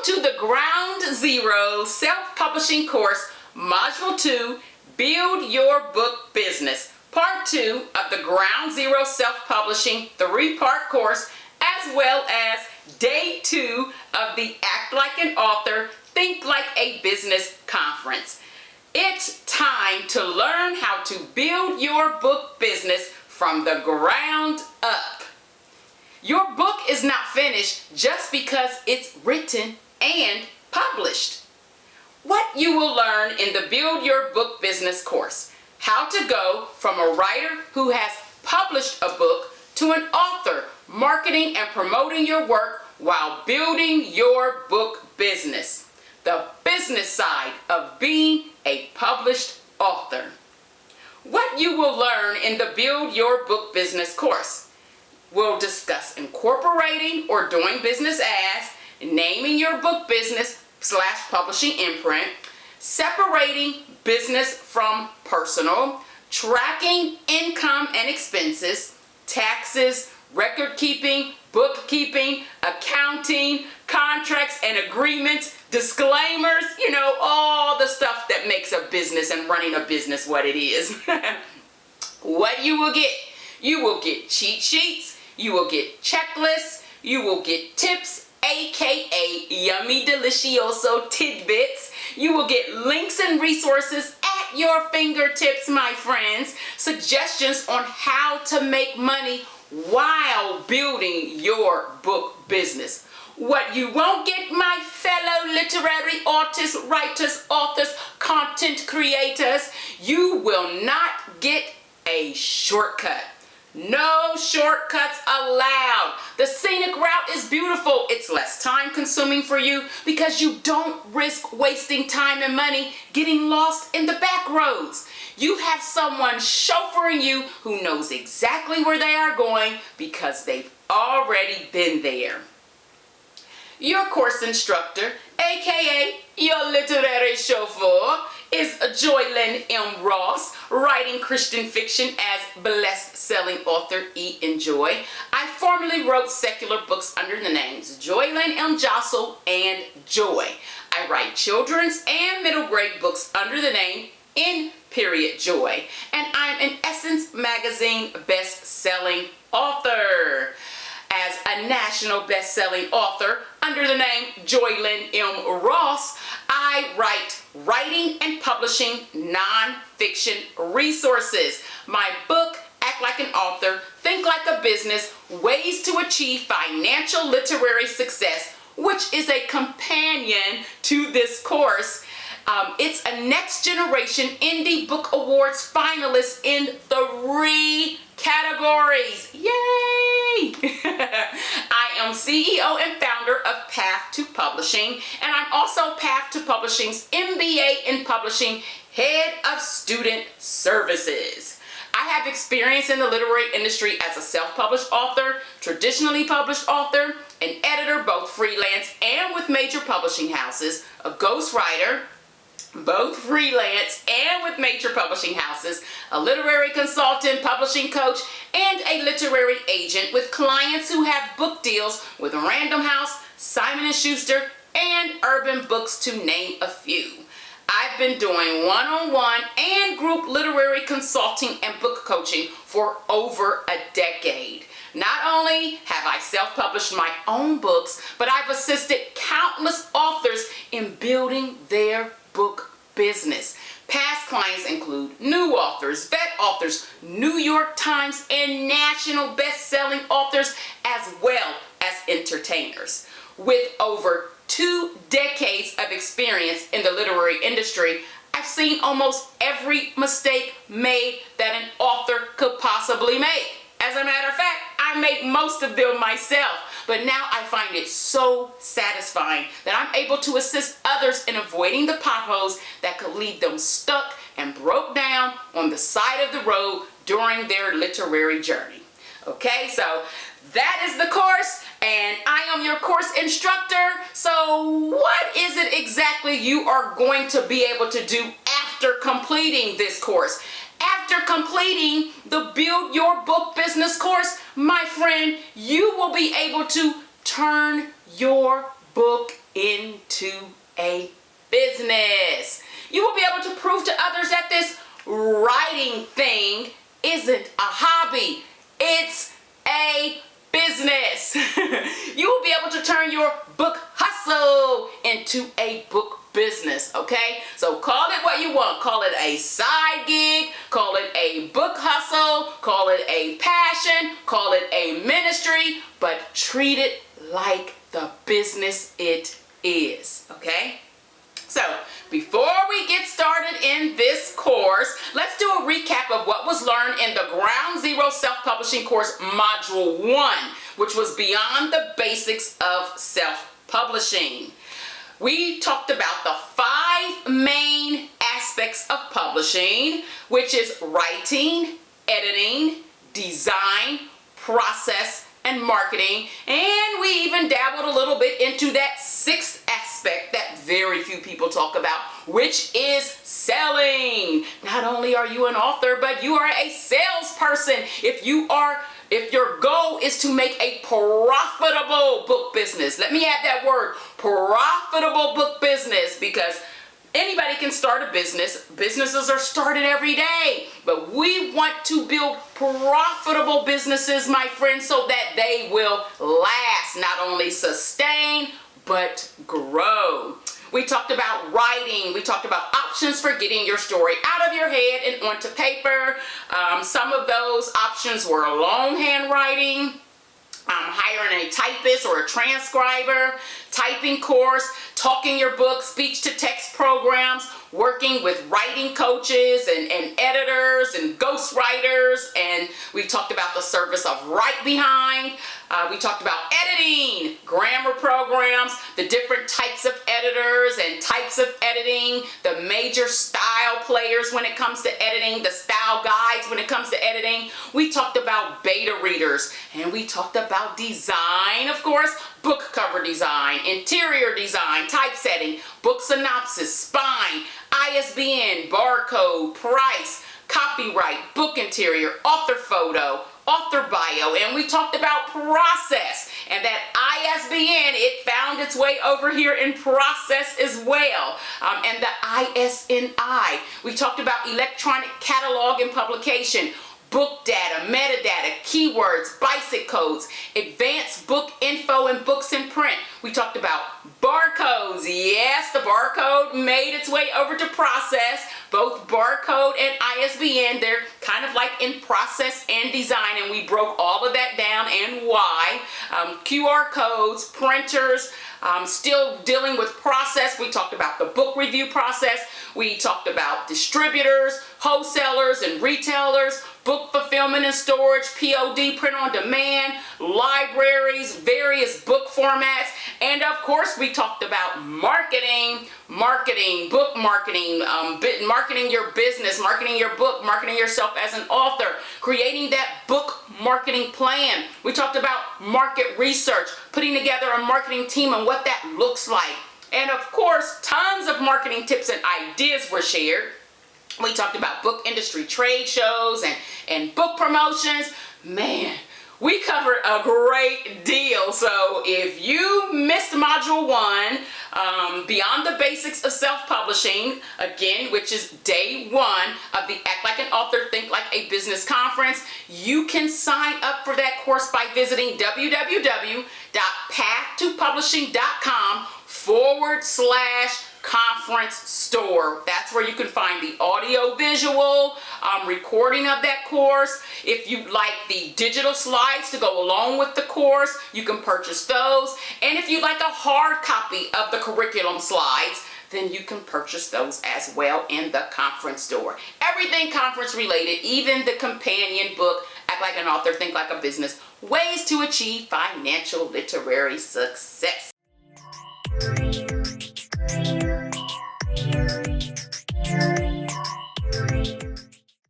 to the Ground Zero Self-Publishing Course, Module 2, Build Your Book Business, Part 2 of the Ground Zero Self-Publishing 3-part course, as well as Day 2 of the Act Like an Author, Think Like a Business Conference. It's time to learn how to build your book business from the ground up. Your book is not finished just because it's written and published. What you will learn in the Build Your Book Business course: how to go from a writer who has published a book to an author, marketing and promoting your work while building your book business. The business side of being a published author. What you will learn in the Build Your Book Business course: we'll discuss incorporating or doing business as, naming your book business / publishing imprint, separating business from personal, tracking income and expenses, taxes, record keeping, bookkeeping, accounting, contracts and agreements, disclaimers, all the stuff that makes a business and running a business what it is. What you will get cheat sheets, you will get checklists, you will get tips, aka yummy delicioso tidbits. You will get links and resources at your fingertips, my friends, suggestions on how to make money while building your book business. What you won't get, my fellow literary artists, writers, authors, content creators, you will not get a shortcut. No shortcuts allowed. The scenic route is beautiful. It's less time consuming for you because you don't risk wasting time and money getting lost in the back roads. You have someone chauffeuring you who knows exactly where they are going because they've already been there. Your course instructor, aka your literary chauffeur, is Joylyn M. Ross, writing Christian fiction as best-selling author E. Enjoy. I formerly wrote secular books under the names Joylyn M. Jostle and Joy. I write children's and middle grade books under the name In Period Joy. And I'm an Essence Magazine best-selling author. As a national best-selling author under the name Joylyn M. Ross, I write writing and publishing non-fiction resources. My book, Act Like an Author, Think Like a Business, Ways to Achieve Financial Literary Success, which is a companion to this course. It's a Next Generation Indie Book Awards finalist in 3 categories. Yay! I am CEO and founder of Path to Publishing, and I'm also Path to Publishing's MBA in Publishing, Head of Student Services. I have experience in the literary industry as a self-published author, traditionally published author, an editor, both freelance and with major publishing houses, a ghostwriter, both freelance and with major publishing houses, a literary consultant, publishing coach, and a literary agent with clients who have book deals with Random House, Simon & Schuster, and Urban Books, to name a few. I've been doing one-on-one and group literary consulting and book coaching for over a decade. Not only have I self-published my own books, but I've assisted countless authors in building their book business. Past clients include new authors, vet authors, New York Times and national best-selling authors, as well as entertainers. With over 2 decades of experience in the literary industry, I've seen almost every mistake made that an author could possibly make. As a matter of fact, I make most of them myself, but now I find it so satisfying that I'm able to assist others in avoiding the potholes that could leave them stuck and broke down on the side of the road during their literary journey. Okay, so that is the course, and I am your course instructor. So what is it exactly you are going to be able to do after completing this course? After completing the Build Your Book Business course, my friend, you will be able to turn your book into a business. You will be able to prove to others that this writing thing isn't a hobby. It's a business. You will be able to turn your book hustle into a book business, okay? So call it what you want. Call it a side gig, call it a book hustle, call it a passion, call it a ministry, but treat it like the business it is, okay? So before we get started in this course, let's do a recap of what was learned in the Ground Zero Self-Publishing course, Module 1, which was Beyond the Basics of Self-Publishing. We talked about the 5 main aspects of publishing, which is writing, editing, design, process, and marketing. And we even dabbled a little bit into that 6th aspect that very few people talk about, which is selling. Not only are you an author, but you are a salesperson. If your goal is to make a profitable book business, let me add that word, profitable book business, because anybody can start a business. Businesses are started every day, but we want to build profitable businesses, my friends, so that they will last, not only sustain, but grow. We talked about writing. We talked about options for getting your story out of your head and onto paper. Some of those options were longhand writing, hiring a typist or a transcriber, typing course, talking your book, speech-to-text programs, working with writing coaches and editors and ghostwriters, and we talked about the service of Write Behind. We talked about editing, grammar programs, the different types of editors and types of editing, the major style players when it comes to editing, the style guides when it comes to editing. We talked about beta readers, and we talked about design, of course, book cover design, interior design, typesetting, book synopsis, spine, ISBN, barcode, price, copyright, book interior, author photo, author bio, and we talked about process, and that ISBN, it found its way over here in process as well, and the ISNI. We talked about electronic catalog and publication, book data, metadata, keywords, BISIC codes, advanced book info and books in print. We talked about barcodes. Yes, the barcode made its way over to process. Both barcode and ISBN, they're kind of like in process and design, and we broke all of that down and why. QR codes, printers, still dealing with process. We talked about the book review process. We talked about distributors, wholesalers, and retailers, book fulfillment and storage, POD, print on demand, libraries, various book formats, and of course we talked about marketing, book marketing, marketing your business, marketing your book, marketing yourself as an author, creating that book marketing plan. We talked about market research, putting together a marketing team and what that looks like. And of course, tons of marketing tips and ideas were shared. We talked about book industry trade shows and book promotions. Man, we covered a great deal. So if you missed Module 1, Beyond the Basics of Self-Publishing, again, which is day 1 of the Act Like an Author, Think Like a Business conference, you can sign up for that course by visiting www.path2publishing.com/conference store. That's where you can find the audio visual recording of that course. If you like the digital slides to go along with the course, you can purchase those. And if you like a hard copy of the curriculum slides, then you can purchase those as well in the conference store. Everything conference related, even the companion book, Act Like an Author, Think Like a Business, Ways to Achieve Financial Literary Success.